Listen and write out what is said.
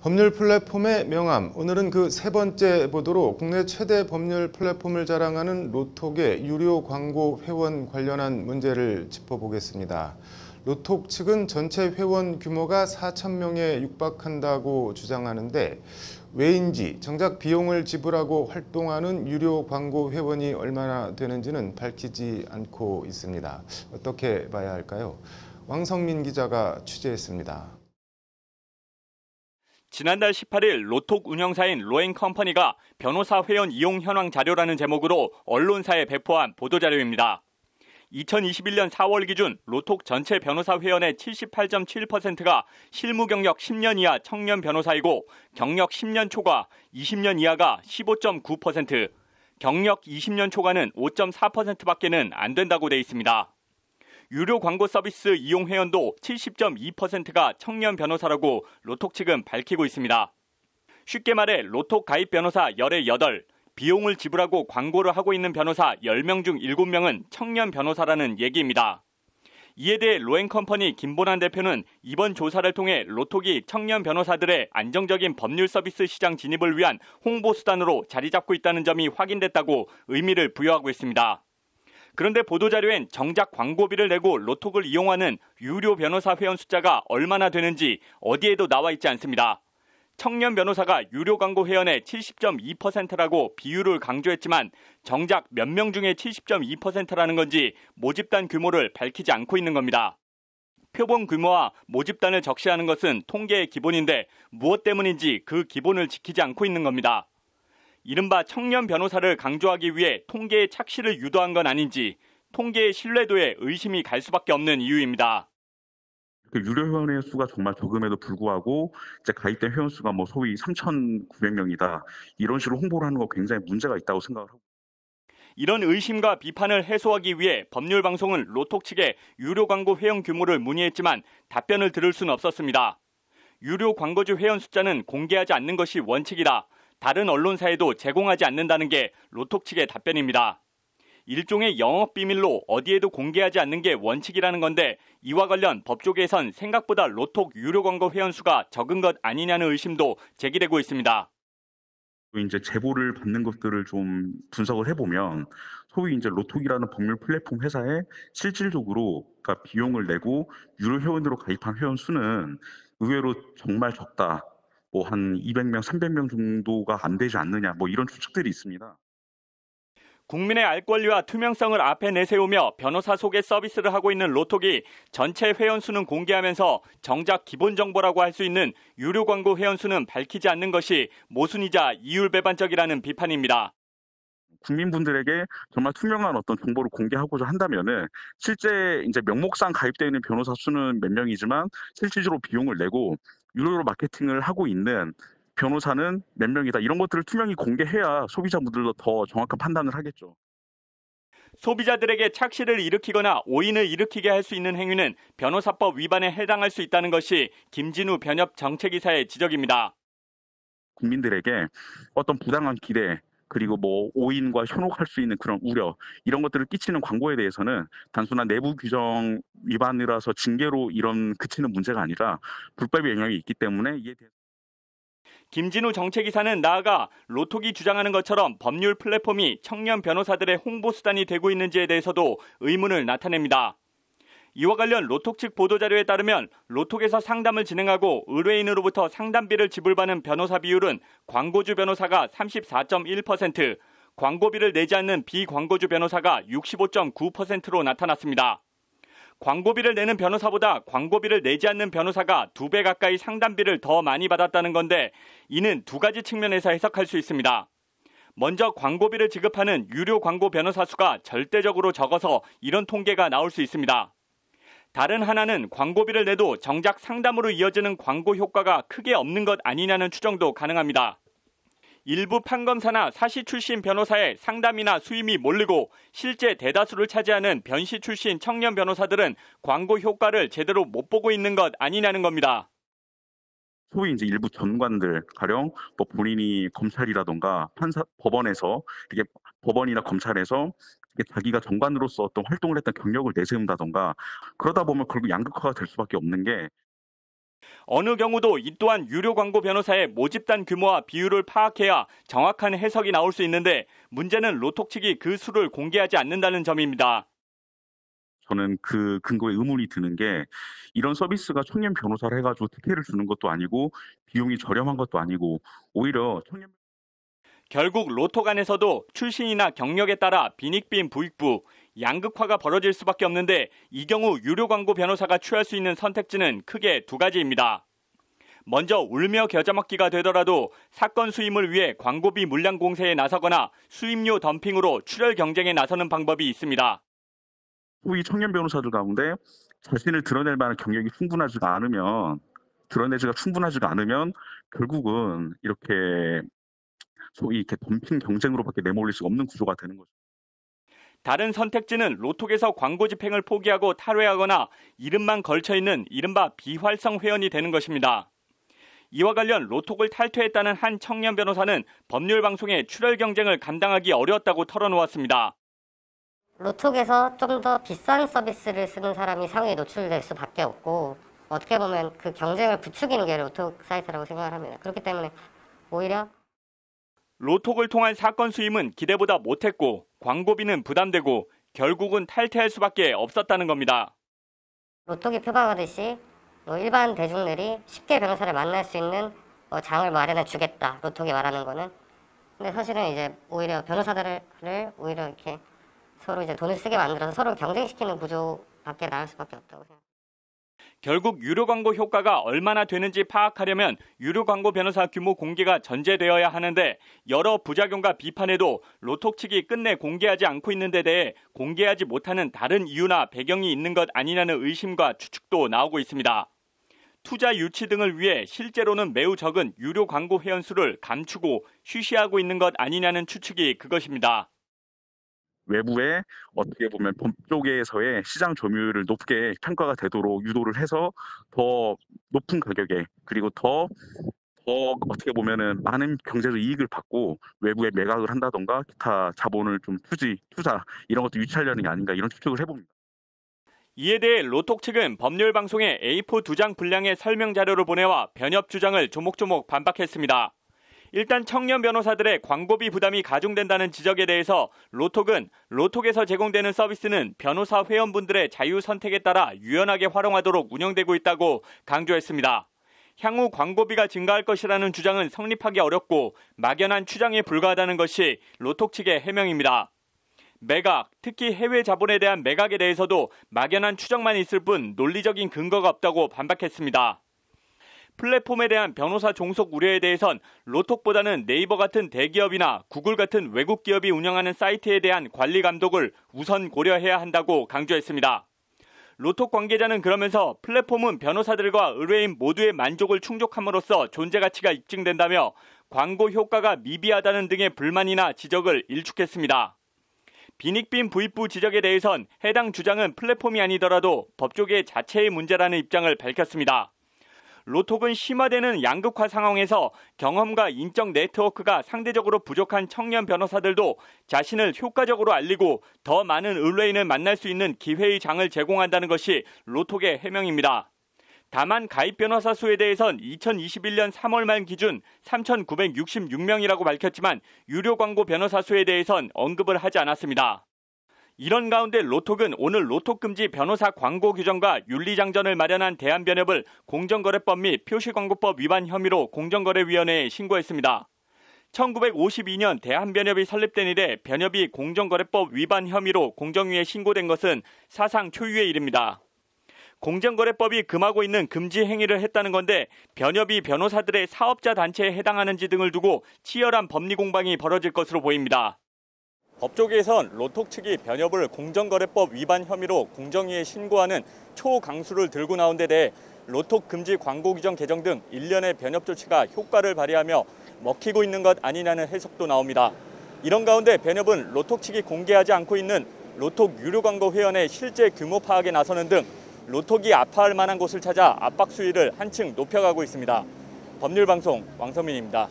법률 플랫폼의 명함. 오늘은 그 세 번째 보도로 국내 최대 법률 플랫폼을 자랑하는 로톡의 유료 광고 회원 관련한 문제를 짚어보겠습니다. 로톡 측은 전체 회원 규모가 4,000명에 육박한다고 주장하는데 왜인지 정작 비용을 지불하고 활동하는 유료 광고 회원이 얼마나 되는지는 밝히지 않고 있습니다. 어떻게 봐야 할까요? 왕성민 기자가 취재했습니다. 지난달 18일 로톡 운영사인 로엔컴퍼니가 변호사 회원 이용 현황 자료라는 제목으로 언론사에 배포한 보도자료입니다. 2021년 4월 기준 로톡 전체 변호사 회원의 78.7%가 실무 경력 10년 이하 청년 변호사이고 경력 10년 초과, 20년 이하가 15.9%, 경력 20년 초과는 5.4%밖에는 안 된다고 돼 있습니다. 유료 광고 서비스 이용 회원도 70.2%가 청년 변호사라고 로톡 측은 밝히고 있습니다. 쉽게 말해 로톡 가입 변호사 열의 8, 비용을 지불하고 광고를 하고 있는 변호사 10명 중 7명은 청년 변호사라는 얘기입니다. 이에 대해 로엔컴퍼니 김보란 대표는 이번 조사를 통해 로톡이 청년 변호사들의 안정적인 법률 서비스 시장 진입을 위한 홍보 수단으로 자리 잡고 있다는 점이 확인됐다고 의미를 부여하고 있습니다. 그런데 보도자료엔 정작 광고비를 내고 로톡을 이용하는 유료 변호사 회원 숫자가 얼마나 되는지 어디에도 나와 있지 않습니다. 청년 변호사가 유료 광고 회원의 70.2%라고 비율을 강조했지만 정작 몇 명 중에 70.2%라는 건지 모집단 규모를 밝히지 않고 있는 겁니다. 표본 규모와 모집단을 적시하는 것은 통계의 기본인데 무엇 때문인지 그 기본을 지키지 않고 있는 겁니다. 이른바 청년 변호사를 강조하기 위해 통계의 착시를 유도한 건 아닌지 통계의 신뢰도에 의심이 갈 수밖에 없는 이유입니다. 유료 회원의 수가 정말 적음에도 불구하고 이제 가입된 회원 수가 소위 3,900명이다. 이런 식으로 홍보를 하는 거 굉장히 문제가 있다고 생각을 하고. 이런 의심과 비판을 해소하기 위해 법률방송은 로톡 측에 유료 광고 회원 규모를 문의했지만 답변을 들을 수는 없었습니다. 유료 광고주 회원 숫자는 공개하지 않는 것이 원칙이다. 다른 언론사에도 제공하지 않는다는 게 로톡 측의 답변입니다. 일종의 영업비밀로 어디에도 공개하지 않는 게 원칙이라는 건데 이와 관련 법조계에선 생각보다 로톡 유료 광고 회원 수가 적은 것 아니냐는 의심도 제기되고 있습니다. 이제 제보를 받는 것들을 좀 분석을 해보면 소위 이제 로톡이라는 법률 플랫폼 회사에 실질적으로 그러니까 비용을 내고 유료 회원으로 가입한 회원 수는 의외로 정말 적다. 한 200명, 300명 정도가 안 되지 않느냐, 이런 추측들이 있습니다. 국민의 알 권리와 투명성을 앞에 내세우며 변호사 소개 서비스를 하고 있는 로톡이 전체 회원 수는 공개하면서 정작 기본 정보라고 할 수 있는 유료 광고 회원 수는 밝히지 않는 것이 모순이자 이율배반적이라는 비판입니다. 국민분들에게 정말 투명한 어떤 정보를 공개하고자 한다면은 실제 이제 명목상 가입되어 있는 변호사 수는 몇 명이지만 실질적으로 비용을 내고 유료로 마케팅을 하고 있는 변호사는 몇 명이다. 이런 것들을 투명히 공개해야 소비자분들도 더 정확한 판단을 하겠죠. 소비자들에게 착시를 일으키거나 오인을 일으키게 할 수 있는 행위는 변호사법 위반에 해당할 수 있다는 것이 김진우 변협 정책이사의 지적입니다. 국민들에게 어떤 부당한 기대 그리고 오인과 현혹할 수 있는 그런 우려 이런 것들을 끼치는 광고에 대해서는 단순한 내부 규정 위반이라서 징계로 이런 그치는 문제가 아니라 불법의 영향이 있기 때문에 이에 대해서 김진우 정책이사는 나아가 로톡이 주장하는 것처럼 법률 플랫폼이 청년 변호사들의 홍보 수단이 되고 있는지에 대해서도 의문을 나타냅니다. 이와 관련 로톡 측 보도자료에 따르면 로톡에서 상담을 진행하고 의뢰인으로부터 상담비를 지불받는 변호사 비율은 광고주 변호사가 34.1%, 광고비를 내지 않는 비광고주 변호사가 65.9%로 나타났습니다. 광고비를 내는 변호사보다 광고비를 내지 않는 변호사가 2배 가까이 상담비를 더 많이 받았다는 건데 이는 두 가지 측면에서 해석할 수 있습니다. 먼저 광고비를 지급하는 유료 광고 변호사 수가 절대적으로 적어서 이런 통계가 나올 수 있습니다. 다른 하나는 광고비를 내도 정작 상담으로 이어지는 광고 효과가 크게 없는 것 아니냐는 추정도 가능합니다. 일부 판검사나 사시 출신 변호사의 상담이나 수임이 몰리고 실제 대다수를 차지하는 변시 출신 청년 변호사들은 광고 효과를 제대로 못 보고 있는 것 아니냐는 겁니다. 소위 이제 일부 전관들 가령 본인이 검찰이라던가 법원에서 이렇게 법원이나 검찰에서 자기가 전관으로서 어떤 활동을 했던 경력을 내세운다던가 그러다 보면 결국 양극화가 될 수밖에 없는 게 어느 경우도 이 또한 유료 광고 변호사의 모집단 규모와 비율을 파악해야 정확한 해석이 나올 수 있는데 문제는 로톡 측이 그 수를 공개하지 않는다는 점입니다. 저는 그 근거에 의문이 드는 게 이런 서비스가 청년 변호사를 해가지고 특혜를 주는 것도 아니고 비용이 저렴한 것도 아니고 오히려 청년 결국 로톡 안에서도 출신이나 경력에 따라 빈익빈 부익부, 양극화가 벌어질 수밖에 없는데 이 경우 유료 광고 변호사가 취할 수 있는 선택지는 크게 두 가지입니다. 먼저 울며 겨자 먹기가 되더라도 사건 수임을 위해 광고비 물량 공세에 나서거나 수임료 덤핑으로 출혈 경쟁에 나서는 방법이 있습니다. 소위 청년 변호사들 가운데 자신을 드러낼 만한 경력이 충분하지가 않으면 결국은 이렇게 소위 이렇게 덤핑 경쟁으로밖에 내몰릴 수가 없는 구조가 되는 거죠. 다른 선택지는 로톡에서 광고 집행을 포기하고 탈회하거나 이름만 걸쳐있는 이른바 비활성 회원이 되는 것입니다. 이와 관련 로톡을 탈퇴했다는 한 청년 변호사는 법률 방송의 출혈 경쟁을 감당하기 어려웠다고 털어놓았습니다. 로톡에서 좀 더 비싼 서비스를 쓰는 사람이 상위에 노출될 수밖에 없고 어떻게 보면 그 경쟁을 부추기는 게 로톡 사이트라고 생각을 합니다. 그렇기 때문에 오히려 로톡을 통한 사건 수임은 기대보다 못했고 광고비는 부담되고 결국은 탈퇴할 수밖에 없었다는 겁니다. 로톡이 표방하듯이 일반 대중들이 쉽게 변호사를 만날 수 있는 장을 마련해 주겠다. 로톡이 말하는 거는. 근데 사실은 이제 오히려 변호사들을 오히려 이렇게 서로 이제 돈을 쓰게 만들어서 서로 경쟁시키는 구조밖에 나올 수밖에 없다고 생각합니다. 결국 유료 광고 효과가 얼마나 되는지 파악하려면 유료 광고 변호사 규모 공개가 전제되어야 하는데 여러 부작용과 비판에도 로톡 측이 끝내 공개하지 않고 있는 데 대해 공개하지 못하는 다른 이유나 배경이 있는 것 아니냐는 의심과 추측도 나오고 있습니다. 투자 유치 등을 위해 실제로는 매우 적은 유료 광고 회원 수를 감추고 쉬쉬하고 있는 것 아니냐는 추측이 그것입니다. 외부에 어떻게 보면 법조계에서의 시장 점유율을 높게 평가가 되도록 유도를 해서 더 높은 가격에 그리고 더 어떻게 보면은 많은 경제적 이익을 받고 외부에 매각을 한다던가 기타 자본을 좀 투자 이런 것도 유치하려는 게 아닌가 이런 추측을 해봅니다. 이에 대해 로톡 측은 법률 방송에 A4 2장 분량의 설명 자료를 보내와 변협 주장을 조목조목 반박했습니다. 일단 청년 변호사들의 광고비 부담이 가중된다는 지적에 대해서 로톡은 로톡에서 제공되는 서비스는 변호사 회원분들의 자유 선택에 따라 유연하게 활용하도록 운영되고 있다고 강조했습니다. 향후 광고비가 증가할 것이라는 주장은 성립하기 어렵고 막연한 추정에 불과하다는 것이 로톡 측의 해명입니다. 매각, 특히 해외 자본에 대한 매각에 대해서도 막연한 추정만 있을 뿐 논리적인 근거가 없다고 반박했습니다. 플랫폼에 대한 변호사 종속 우려에 대해선 로톡보다는 네이버 같은 대기업이나 구글 같은 외국 기업이 운영하는 사이트에 대한 관리 감독을 우선 고려해야 한다고 강조했습니다. 로톡 관계자는 그러면서 플랫폼은 변호사들과 의뢰인 모두의 만족을 충족함으로써 존재 가치가 입증된다며 광고 효과가 미비하다는 등의 불만이나 지적을 일축했습니다. 빈익빈 부익부 지적에 대해선 해당 주장은 플랫폼이 아니더라도 법조계 자체의 문제라는 입장을 밝혔습니다. 로톡은 심화되는 양극화 상황에서 경험과 인적 네트워크가 상대적으로 부족한 청년 변호사들도 자신을 효과적으로 알리고 더 많은 의뢰인을 만날 수 있는 기회의 장을 제공한다는 것이 로톡의 해명입니다. 다만 가입 변호사 수에 대해선 2021년 3월 말 기준 3,966명이라고 밝혔지만 유료 광고 변호사 수에 대해선 언급을 하지 않았습니다. 이런 가운데 로톡은 오늘 로톡 금지 변호사 광고 규정과 윤리장전을 마련한 대한변협을 공정거래법 및 표시광고법 위반 혐의로 공정거래위원회에 신고했습니다. 1952년 대한변협이 설립된 이래 변협이 공정거래법 위반 혐의로 공정위에 신고된 것은 사상 초유의 일입니다. 공정거래법이 금하고 있는 금지 행위를 했다는 건데 변협이 변호사들의 사업자 단체에 해당하는지 등을 두고 치열한 법리 공방이 벌어질 것으로 보입니다. 법조계에선 로톡 측이 변협을 공정거래법 위반 혐의로 공정위에 신고하는 초강수를 들고 나온 데 대해 로톡 금지 광고 규정 개정 등 일련의 변협 조치가 효과를 발휘하며 먹히고 있는 것 아니냐는 해석도 나옵니다. 이런 가운데 변협은 로톡 측이 공개하지 않고 있는 로톡 유료 광고 회원의 실제 규모 파악에 나서는 등 로톡이 아파할 만한 곳을 찾아 압박 수위를 한층 높여가고 있습니다. 법률방송 왕성민입니다.